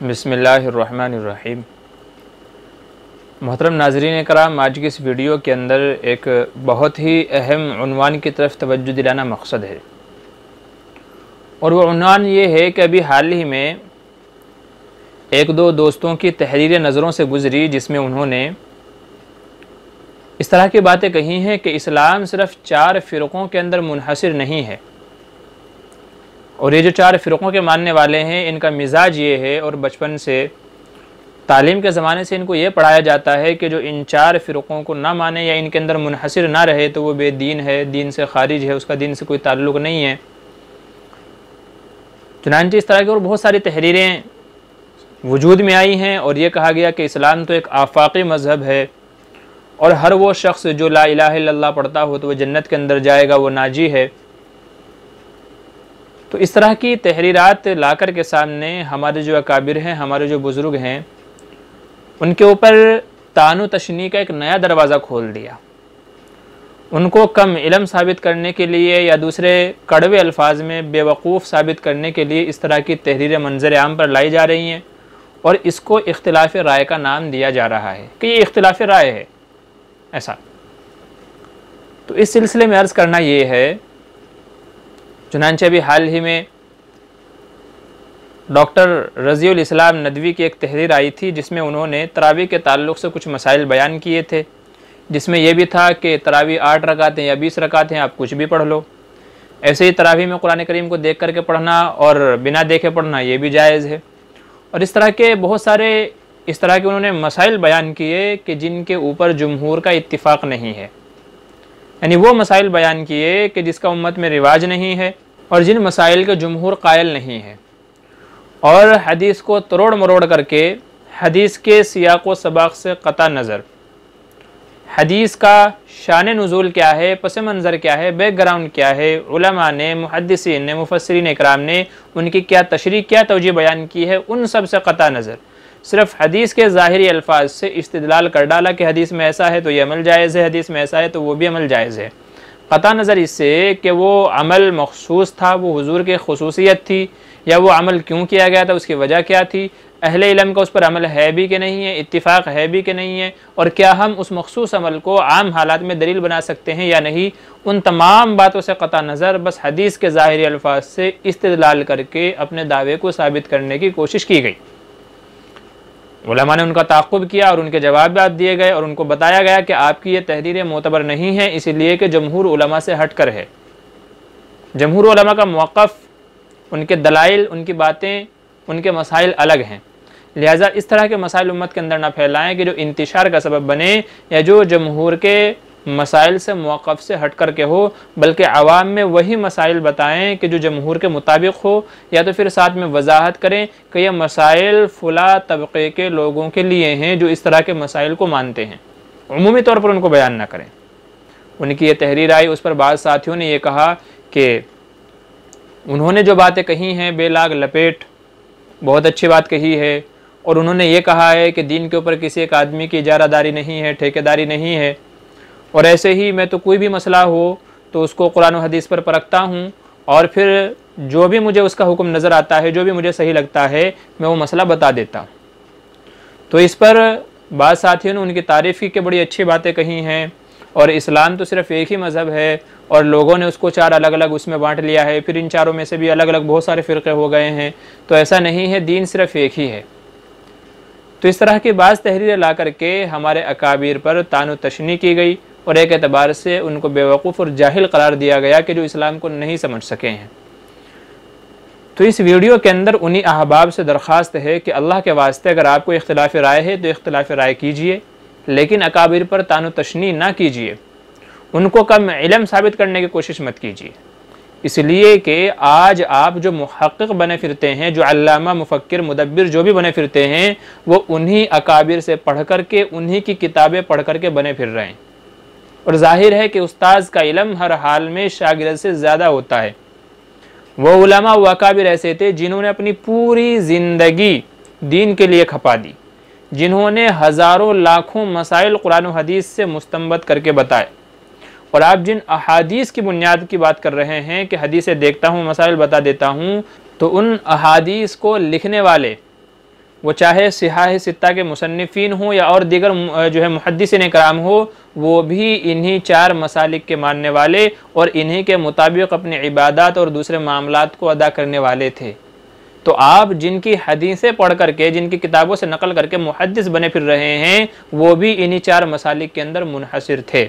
बिस्मिल्लाहिर्रहमानिर्रहीम। मोहतरम नाज़रीन कराम, आज की इस वीडियो के अंदर एक बहुत ही अहम उन्वान की तरफ तवज्जो दिलाना मकसद है, और वो उन्वान ये है कि अभी हाल ही में एक दो दोस्तों की तहरीरें नज़रों से गुज़री जिसमें उन्होंने इस तरह की बातें कही हैं कि इस्लाम सिर्फ़ 4 फ़िरक़ों के अंदर मुनहसिर नहीं है, और ये जो 4 फ़िरक़ों के मानने वाले हैं इनका मिजाज ये है, और बचपन से तालीम के ज़माने से इनको ये पढ़ाया जाता है कि जो इन 4 फ़िरक़ों को ना माने या इनके अंदर मुनहसिर ना रहे तो वो बेदीन है, दीन से खारिज है, उसका दीन से कोई ताल्लुक़ नहीं है। चुनांचे इस तरह की और बहुत सारी तहरीरें वजूद में आई हैं, और ये कहा गया कि इस्लाम तो एक आफाकी मज़हब है और हर वो शख्स जो ला इलाहा इल्लल्लाह पढ़ता हो तो वह जन्नत के अंदर जाएगा, वो नाजी है। तो इस तरह की तहरीरात लाकर के सामने हमारे जो अकाबिर हैं, हमारे जो बुज़ुर्ग हैं, उनके ऊपर तानु तशनी का एक नया दरवाज़ा खोल दिया। उनको कम इल्म साबित करने के लिए या दूसरे कड़वे अल्फाज में बेवकूफ़ साबित करने के लिए इस तरह की तहरीरें मंजर आम पर लाई जा रही हैं, और इसको इख्तिलाफ़ राय का नाम दिया जा रहा है कि ये इख्तिलाफ़ राय है ऐसा। तो इस सिलसिले में अर्ज़ करना ये है, चुनांचे अभी हाल ही में डॉक्टर रज़ीउल इस्लाम नदवी की एक तहरीर आई थी जिसमें उन्होंने तरावी के ताल्लुक़ से कुछ मसाइल बयान किए थे, जिसमें यह भी था कि तरावी 8 रकातें या 20 रकातें, आप कुछ भी पढ़ लो। ऐसे ही तरावी में कुरान करीम को देख करके पढ़ना और बिना देखे पढ़ना ये भी जायज़ है। और इस तरह के बहुत सारे इस तरह के उन्होंने मसाइल बयान किए कि जिनके ऊपर जमहूर का इत्तिफ़ाक़ नहीं है, यानी वो मसाइल बयान किए कि जिसका उम्मत में रिवाज नहीं है और जिन मसाइल के जमहूर कायल नहीं है, और हदीस को तरोड़ मरोड़ करके हदीस के सियाक़ व सबाक़ से क़ता नज़र हदीस का शान नुज़ूल क्या है, पस मंज़र क्या है, बैकग्राउंड क्या है, उलमा ने, मुहद्दिसीन ने, मुफस्सिरीन इकराम ने उनकी क्या तशरीह, क्या तवजीह बयान की है, उन सब से क़ता नज़र सिर्फ़ हदीस के ज़ाहिरी अल्फाज से इस्तिदलाल कर डाला कि हदीस में ऐसा है तो ये अमल जायज़ है, हदीस में ऐसा है तो वो भी अमल जायज़ है। क़ता नज़र इससे कि वो अमल मखसूस था, वो हुजूर की खुसूसियत थी, या वो अमल क्यों किया गया था, उसकी वजह क्या थी, अहले इल्म का उस पर अमल है भी कि नहीं है, इत्तिफ़ाक़ है भी कि नहीं है, और क्या हम उस मखसूस अमल को आम हालात में दलील बना सकते हैं या नहीं। उन तमाम बातों से क़ता नज़र बस हदीस के ज़ाहिरी अल्फाज से इस्तिदलाल करके अपने दावे को साबित करने की कोशिश की गई। उलमा ने उनका ताक़ुब किया और उनके जवाब दिए गए, और उनको बताया गया कि आपकी ये तहरीरें मोतबर नहीं है, इसलिए कि जमहूर उलमा से हट कर है। जमहूर उलमा का मौक़िफ़, उनके दलाइल, उनकी बातें, उनके मसाइल अलग हैं। लिहाजा इस तरह के मसाइल उम्मत के अंदर ना फैलाएं कि जो इंतिशार का सबब बने या जो जमहूर के मसाइल से मौक़िफ़ से हट कर के हो, बल्कि आवाम में वही मसाइल बताएं कि जो जमहूर के मुताबिक हो, या तो फिर साथ में वजाहत करें कि यह मसाइल फ़ुला तबक़े के लोगों के लिए हैं जो इस तरह के मसाइल को मानते हैं, उमूमी तौर पर उनको बयान ना करें। उनकी ये तहरीर आई, उस पर बाद साथियों ने यह कहा कि उन्होंने जो बातें कही हैं बेलाग लपेट बहुत अच्छी बात कही है, और उन्होंने ये कहा है कि दीन के ऊपर किसी एक आदमी की इजारादारी नहीं है, ठेकेदारी नहीं है, और ऐसे ही मैं तो कोई भी मसला हो तो उसको कुरान और हदीस पर परखता हूँ, और फिर जो भी मुझे उसका हुक्म नज़र आता है, जो भी मुझे सही लगता है, मैं वो मसला बता देता हूँ। तो इस पर बाद साथियों ने उनकी तारीफ़ की कि बड़ी अच्छी बातें कही हैं, और इस्लाम तो सिर्फ़ एक ही मज़हब है और लोगों ने उसको 4 अलग अलग उसमें बांट लिया है, फिर इन चारों में से भी अलग अलग बहुत सारे फ़िरक़े हो गए हैं, तो ऐसा नहीं है, दीन सिर्फ़ एक ही है। तो इस तरह की बाज़ तहरीरें ला करके हमारे अकाबिर पर तानु तशनी की गई, और एक एतबार से उनको बेवकूफ़ और जाहिल करार दिया गया कि जो इस्लाम को नहीं समझ सके हैं। तो इस वीडियो के अंदर उन्हीं अहबाब से दरख्वास्त है कि अल्लाह के वास्ते अगर आपको इख्तिलाफ़ राय है तो इख्तिलाफ़ राय कीजिए, लेकिन अकाबिर पर तानु तशनी ना कीजिए, उनको कम इल्म साबित करने की कोशिश मत कीजिए। इसलिए कि आज आप जो मुहक्किक बने फिरते हैं, जो अल्लामा, मुफक्किर, मुदब्बिर जो भी बने फिरते हैं, वो उन्हीं अकाबिर से पढ़ कर के, उन्हीं की किताबें पढ़ कर के बने फिर रहे हैं। और जाहिर है कि उस्ताद का इल्म हर हाल में शागिर्द से ज़्यादा होता है। वो उलमा व अकाबिर ऐसे थे जिन्होंने अपनी पूरी ज़िंदगी दीन के लिए खपा दी, जिन्होंने हज़ारों लाखों मसाइल कुरान और हदीस से मुस्तंबत करके बताए। और आप जिन अहादीस की बुनियाद की बात कर रहे हैं कि हदीसें देखता हूँ, मसाइल बता देता हूँ, तो उन अहादीस को लिखने वाले वो चाहे सिहाह सित्ता के मुसन्निफीन हों या और दीगर जो है मुहद्दिसीन कराम हो, वो भी इन्हीं 4 मसालिक के मानने वाले और इन्हीं के मुताबिक अपनी इबादत और दूसरे मामलात को अदा करने वाले थे। तो आप जिनकी हदीसें पढ़ करके, जिनकी किताबों से नकल करके मुहद्दिस बने फिर रहे हैं, वो भी इन्हीं 4 मसालिक के अंदर मुनहसिर थे।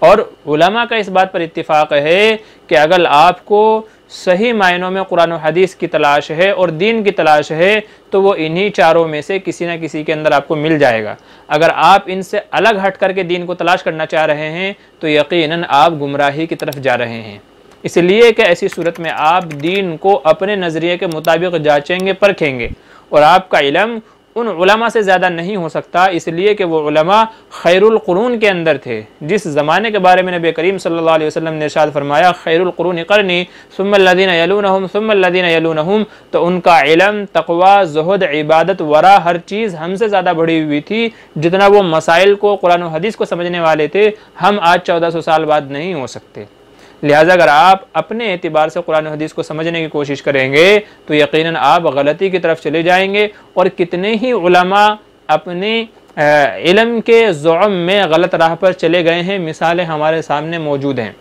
और उलमा का इस बात पर इत्तिफाक है कि अगर आपको सही मायनों में कुरान और हदीस की तलाश है और दीन की तलाश है, तो वो इन्हीं 4 में से किसी न किसी के अंदर आपको मिल जाएगा। अगर आप इनसे अलग हट करके दीन को तलाश करना चाह रहे हैं तो यकीनन आप गुमराही की तरफ जा रहे हैं। इसलिए कि ऐसी सूरत में आप दीन को अपने नज़रिए के मुताबिक जांचेंगे, परखेंगे, और आपका इल्म उन उलमा से ज़्यादा नहीं हो सकता, इसलिए कि वो उलमा खैरुल कुरून के अंदर थे। जिस ज़माने के बारे में नबी करीम सल्लल्लाहु अलैहि वसल्लम ने इरशाद फरमाया, खैरुल कुरून क़रनी सुम्मल्लज़ीना यलूनहुम सुम्मल्लज़ीना यलूनहुम, तो उनका इल्म, तक़वा, ज़ुहद, इबादत, वरा, हर चीज़ हमसे ज़्यादा बढ़ी हुई थी। जितना वो मसाइल को, कुरान और हदीस को समझने वाले थे, हम आज 1400 साल बाद नहीं हो सकते। लिहाजा अगर आप अपने एतबार से कुरान और हदीस को समझने की कोशिश करेंगे तो यकीनन आप गलती की तरफ चले जाएंगे। और कितने ही उलमा अपने इल्म के ज़ुअम में गलत राह पर चले गए हैं। मिसालें हमारे सामने मौजूद हैं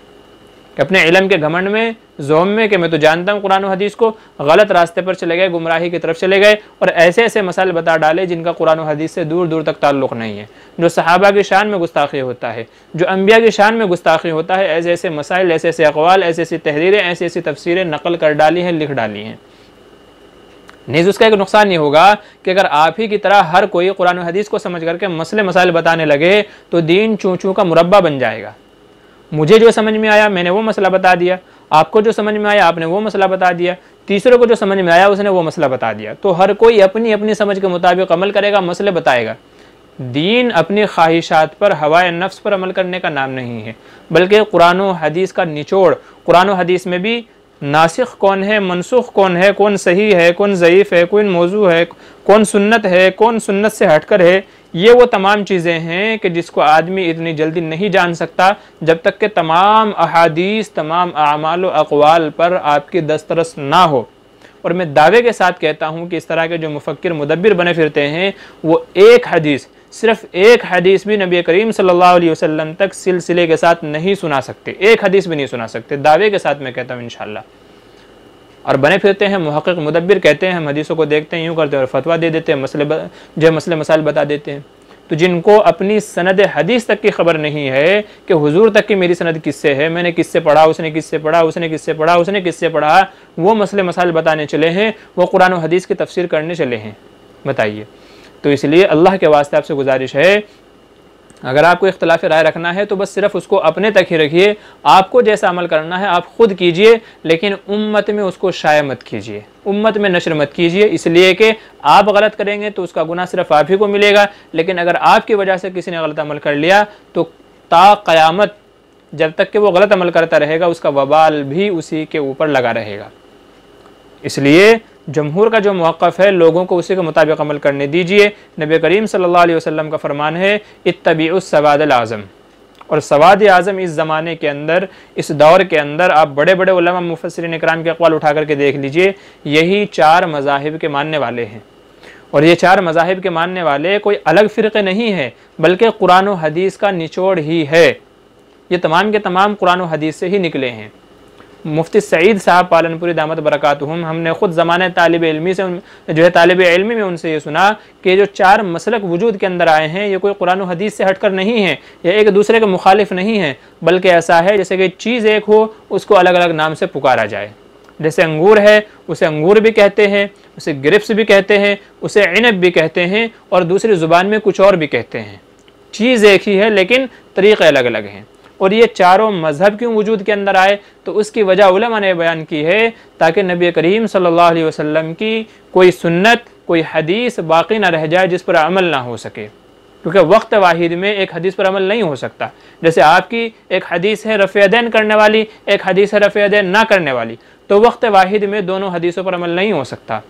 कि अपने इल्म के घमंड में, ज़ुअम में कि मैं तो जानता हूँ कुरान और हदीस को, गलत रास्ते पर चले गए, गुमराही की तरफ चले गए और ऐसे ऐसे मसाइल बता डाले जिनका कुरान और हदीस से दूर दूर तक ताल्लुक़ नहीं है। जो सहाबा की शान में गुस्ताखी होता है, जो अम्बिया की शान में गुस्ताखी होता है, ऐसे ऐसे मसाइल, ऐसे ऐसे अक़वाल, ऐसी ऐसी तहरीरें, ऐसी ऐसी तफसीरें नकल कर डाली हैं, लिख डाली हैं। नीज़ उसका एक नुकसान ये होगा कि अगर आप ही की तरह हर कोई कुरान और हदीस को समझ करके मसले मसाइल बताने लगे तो दीन चूँ चूँ का मुरब्बा बन जाएगा। मुझे जो समझ में आया मैंने वो मसला बता दिया, आपको जो समझ में आया आपने वो मसला बता दिया, तीसरे को जो समझ में आया उसने वो मसला बता दिया। तो हर कोई अपनी अपनी समझ के मुताबिक अमल करेगा, मसले बताएगा। दीन अपनी ख्वाहिशात पर, हवाए नफ्स पर अमल करने का नाम नहीं है, बल्कि कुरान और हदीस का निचोड़। कुरान और हदीस में भी नासिख कौन है, मनसूख कौन है, कौन सही है, कौन ज़ईफ़ है, कौन मौजू है, कौन सुन्नत है, कौन सुन्नत से हटकर है, ये वो तमाम चीज़ें हैं कि जिसको आदमी इतनी जल्दी नहीं जान सकता जब तक कि तमाम अहादीस, तमाम आमाल व अक़वाल पर आपकी दस्तरस ना हो। और मैं दावे के साथ कहता हूँ कि इस तरह के जो मुफक्किर मुदब्बिर बने फिरते हैं, वो एक हदीस, सिर्फ एक हदीस भी नबी करीम सल्लल्लाहु अलैहि वसल्लम तक सिलसिले के साथ नहीं सुना सकते, एक हदीस भी नहीं सुना सकते। दावे के साथ मैं कहता हूँ इंशाअल्लाह। और बने फिरते हैं मुहक्किक मुदब्बिर, कहते हैं हम हदीसों को देखते हैं, यूँ करते हैं और फतवा दे देते हैं, मसले मसाइल बता देते हैं। तो जिनको अपनी सनद हदीस तक की खबर नहीं है कि हुजूर तक की मेरी सनद किससे है, मैंने किससे पढ़ा, उसने किससे पढ़ा, उसने किससे पढ़ा, उसने किससे पढ़ा, वो मसले मसाइल बताने चले हैं, वो कुरान और हदीस की तफसीर करने चले हैं। बताइए। तो इसलिए अल्लाह के वास्ते आपसे गुजारिश है, अगर आपको इख्तिलाफ राय रखना है तो बस सिर्फ उसको अपने तक ही रखिए। आपको जैसा अमल करना है आप खुद कीजिए, लेकिन उम्मत में उसको शाया मत कीजिए, उम्मत में नशर मत कीजिए। इसलिए कि आप गलत करेंगे तो उसका गुनाह सिर्फ आप ही को मिलेगा, लेकिन अगर आपकी वजह से किसी ने गलत अमल कर लिया तो ता क़यामत जब तक कि वो गलत अमल करता रहेगा उसका वबाल भी उसी के ऊपर लगा रहेगा। इसलिए जमहूर का जो मौक़िफ़ है, लोगों को उसी के मुताबिक अमल करने दीजिए। नबी करीम सल्लल्लाहु अलैहि वसल्लम का फरमान है, इत्तबिउस सवादल आज़म। और सवाद आज़म इस ज़माने के अंदर, इस दौर के अंदर आप बड़े बड़े उलमा मुफस्सिरीन इकराम के अक़वाल उठा करके देख लीजिए, यही 4 मज़ाहिब के मानने वाले हैं। और ये 4 मज़ाहिब के मानने वाले कोई अलग फ़िरक़े नहीं है, बल्कि कुरान और हदीस का निचोड़ ही है। ये तमाम के तमाम कुरान और हदीस से ही निकले हैं। मुफ्ती सईद साहब पालनपुरी दामत बरकातुहुम, हमने ख़ुद ज़माने तालिब इल्मी से जो है तालिब इल्मी में उनसे ये सुना कि जो 4 मसलक वजूद के अंदर आए हैं ये कोई कुरान और हदीस से हटकर नहीं है, ये एक दूसरे के मुखालिफ नहीं है, बल्कि ऐसा है जैसे कि चीज़ एक हो उसको अलग अलग नाम से पुकारा जाए। जैसे अंगूर है उसे अंगूर भी कहते हैं, उसे ग्रेप्स भी कहते हैं, उसे इनब भी कहते हैं और दूसरी ज़ुबान में कुछ और भी कहते हैं। चीज़ एक ही है लेकिन तरीक़े अलग अलग हैं। और ये चारों मज़हब क्यों वजूद के अंदर आए, तो उसकी वजह उलमा ने बयान की है ताकि नबी करीम सल्लल्लाहु अलैहि वसल्लम की कोई सुन्नत, कोई हदीस बाकी ना रह जाए जिस पर अमल ना हो सके। क्योंकि वक्त वाहिद में एक हदीस पर अमल नहीं हो सकता। जैसे आपकी एक हदीस है रफ़े यदैन करने वाली, एक हदीस है रफ़े यदैन ना करने वाली, तो वक्त वाहिद में दोनों हदीसों पर अमल नहीं हो सकता।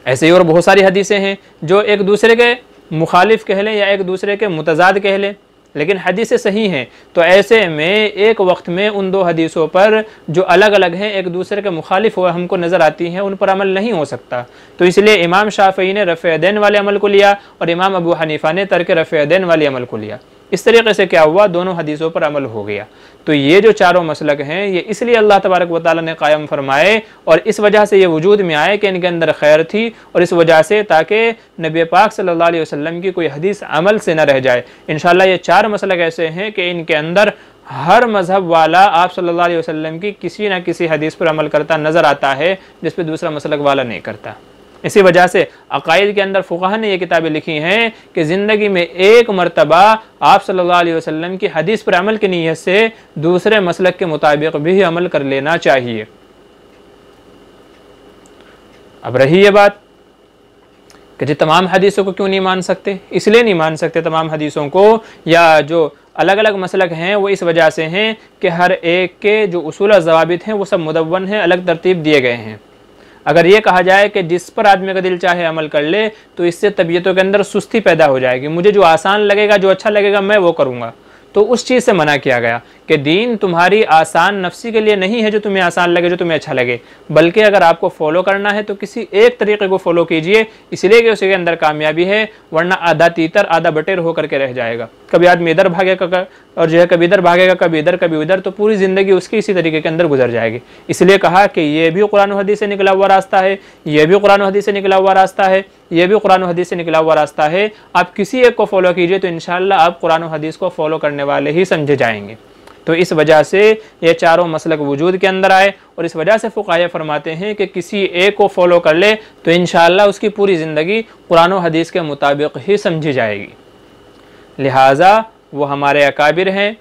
ऐसे ही और बहुत सारी हदीसें हैं जो एक दूसरे के मुखालिफ कह लें या एक दूसरे के मुतज़ाद कह लें। लेकिन हदीसें सही हैं। तो ऐसे में एक वक्त में उन दो हदीसों पर जो अलग अलग हैं, एक दूसरे के मुखालिफ हो हमको नज़र आती हैं, उन पर अमल नहीं हो सकता। तो इसलिए इमाम शाफ़ई ने रफ़े यदैन वाले अमल को लिया और इमाम अबू हनीफ़ा ने तर्क रफ़े यदैन वाले अमल को लिया। इस तरीके से क्या हुआ, दोनों हदीसों पर अमल हो गया। तो ये जो चारों मसलक हैं ये इसलिए अल्लाह तबारक व तआला ने कायम फरमाए और इस वजह से ये वजूद में आए कि इनके अंदर खैर थी, और इस वजह से ताकि नबी पाक सल्लल्लाहु अलैहि वसल्लम की कोई हदीस अमल से न रह जाए। इंशाअल्लाह ये चार मसलक ऐसे हैं कि इनके अंदर हर मजहब वाला आप सल्लल्लाहु अलैहि वसल्लम की किसी न किसी हदीस पर अमल करता नज़र आता है, जिस पर दूसरा मसलक वाला नहीं करता। इसी वजह से अकायद के अंदर फुक़हा ने ये किताबें लिखी हैं कि ज़िंदगी में एक मरतबा आप सल्लल्लाहु अलैहि वसल्लम की हदीस पर अमल की नीयत से दूसरे मसलक के मुताबिक भी अमल कर लेना चाहिए। अब रही ये बात कि जी तमाम हदीसों को क्यों नहीं मान सकते, इसलिए नहीं मान सकते तमाम हदीसों को, या जो अलग अलग मसलक हैं वो इस वजह से हैं कि हर एक के जो उसूल ज़वाबित हैं वो सब मुदव्वन हैं, अलग तरतीब दिए गए हैं। अगर ये कहा जाए कि जिस पर आदमी का दिल चाहे अमल कर ले, तो इससे तबीयतों के अंदर सुस्ती पैदा हो जाएगी। मुझे जो आसान लगेगा, जो अच्छा लगेगा, मैं वो करूँगा। तो उस चीज़ से मना किया गया कि दीन तुम्हारी आसान नफ्सी के लिए नहीं है जो तुम्हें आसान लगे, जो तुम्हें अच्छा लगे, बल्कि अगर आपको फॉलो करना है तो किसी एक तरीके को फॉलो कीजिए, इसलिए कि उसके अंदर कामयाबी है, वरना आधा तीतर आधा बटेर होकर के रह जाएगा। कभी आदमी इधर भागेगा और जो है कभी इधर भागेगा, कभी इधर कभी उधर, तो पूरी ज़िंदगी उसकी इसी तरीके के अंदर गुजर जाएगी। इसलिए कहा कि ये भी कुरान और हदीस से निकला हुआ रास्ता है, ये भी कुरान और हदीस से निकला हुआ रास्ता है, ये भी कुरान और हदीस से निकला हुआ रास्ता है। आप किसी एक को फॉलो कीजिए तो इंशाअल्लाह आप कुरान और हदीस को फॉलो करने वाले ही समझे जाएंगे। तो इस वजह से ये चारों मसलक वजूद के अंदर आए, और इस वजह से फुक़हा फरमाते हैं कि किसी एक को फॉलो कर ले तो इंशाअल्लाह उसकी पूरी ज़िंदगी कुरान और हदीस के मुताबिक ही समझी जाएगी। लिहाजा वो हमारे अकाबिर हैं,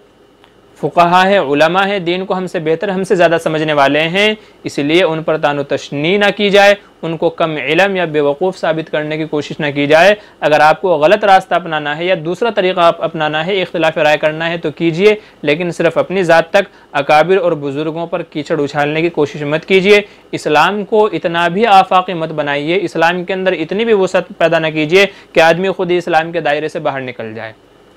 फुक़हा हैं, उलमा हैं, दीन को हमसे बेहतर, हमसे ज़्यादा समझने वाले हैं, इसलिए उन पर तानो तशनी ना की जाए, उनको कम इल्म या बेवकूफ़ साबित करने की कोशिश ना की जाए। अगर आपको गलत रास्ता अपनाना है या दूसरा तरीक़ा आप अपनाना है, इख्तिलाफ़ राय करना है तो कीजिए, लेकिन सिर्फ अपनी ज़ात तक अकाबिर और बुज़ुर्गों पर कीचड़ उछालने की कोशिश मत कीजिए। इस्लाम को इतना भी आफाकी मत बनाइए, इस्लाम के अंदर इतनी भी वसअत पैदा न कीजिए कि आदमी खुद ही इस्लाम के दायरे से बाहर निकल जाए,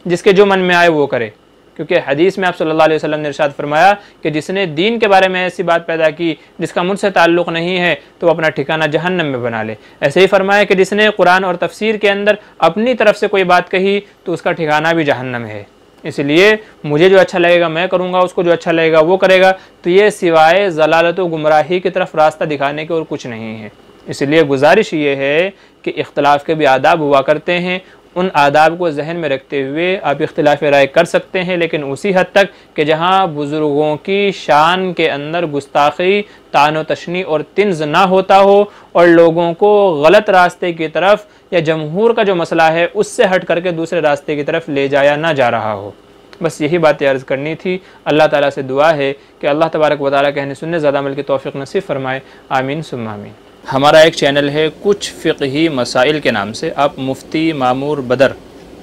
जिसके जो मन में आए वो करे। क्योंकि हदीस में आप सल्लल्लाहु अलैहि वसल्लम ने इरशाद फरमाया कि जिसने दीन के बारे में ऐसी बात पैदा की जिसका मुझसे ताल्लुक़ नहीं है तो अपना ठिकाना जहन्नम में बना ले। ऐसे ही फरमाया कि जिसने कुरान और तफसीर के अंदर अपनी तरफ से कोई बात कही तो उसका ठिकाना भी जहन्नम है। इसलिए मुझे जो अच्छा लगेगा मैं करूँगा, उसको जो अच्छा लगेगा वो करेगा। तो ये सिवाय ज़लालत व गुमराही की तरफ रास्ता दिखाने के और कुछ नहीं है। इसलिए गुजारिश ये है कि इख्तिलाफ़ के भी आदाब हुआ करते हैं, उन आदाब को जहन में रखते हुए आप इख्तिलाफ राय कर सकते हैं, लेकिन उसी हद तक कि जहाँ बुज़ुर्गों की शान के अंदर गुस्ताखी, तानो तशनी और तिन्ज़ ना होता हो और लोगों को गलत रास्ते की तरफ या जमहूर का जो मसला है उससे हट करके दूसरे रास्ते की तरफ ले जाया ना जा रहा हो। बस यही बातें अर्ज़ करनी थी। अल्लाह ताला से दुआ है कि अल्लाह तबारक व तआला कहने सुनने ज़्यादा अमल की तौफ़ीक़ नसीब फरमाए। आमीन सुम्मा आमीन। हमारा एक चैनल है कुछ फ़िक़ही मसाइल के नाम से, आप मुफ्ती मामूर बदर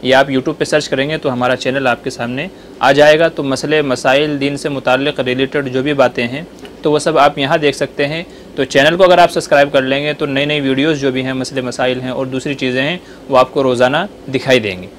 या आप यूट्यूब पे सर्च करेंगे तो हमारा चैनल आपके सामने आ जाएगा। तो मसले मसाइल दीन से मुताल्लिक़ रिलेटेड जो भी बातें हैं तो वो सब आप यहाँ देख सकते हैं। तो चैनल को अगर आप सब्सक्राइब कर लेंगे तो नई नई वीडियोज़ जो भी हैं, मसले मसाइल हैं और दूसरी चीज़ें हैं वो आपको रोज़ाना दिखाई देंगी।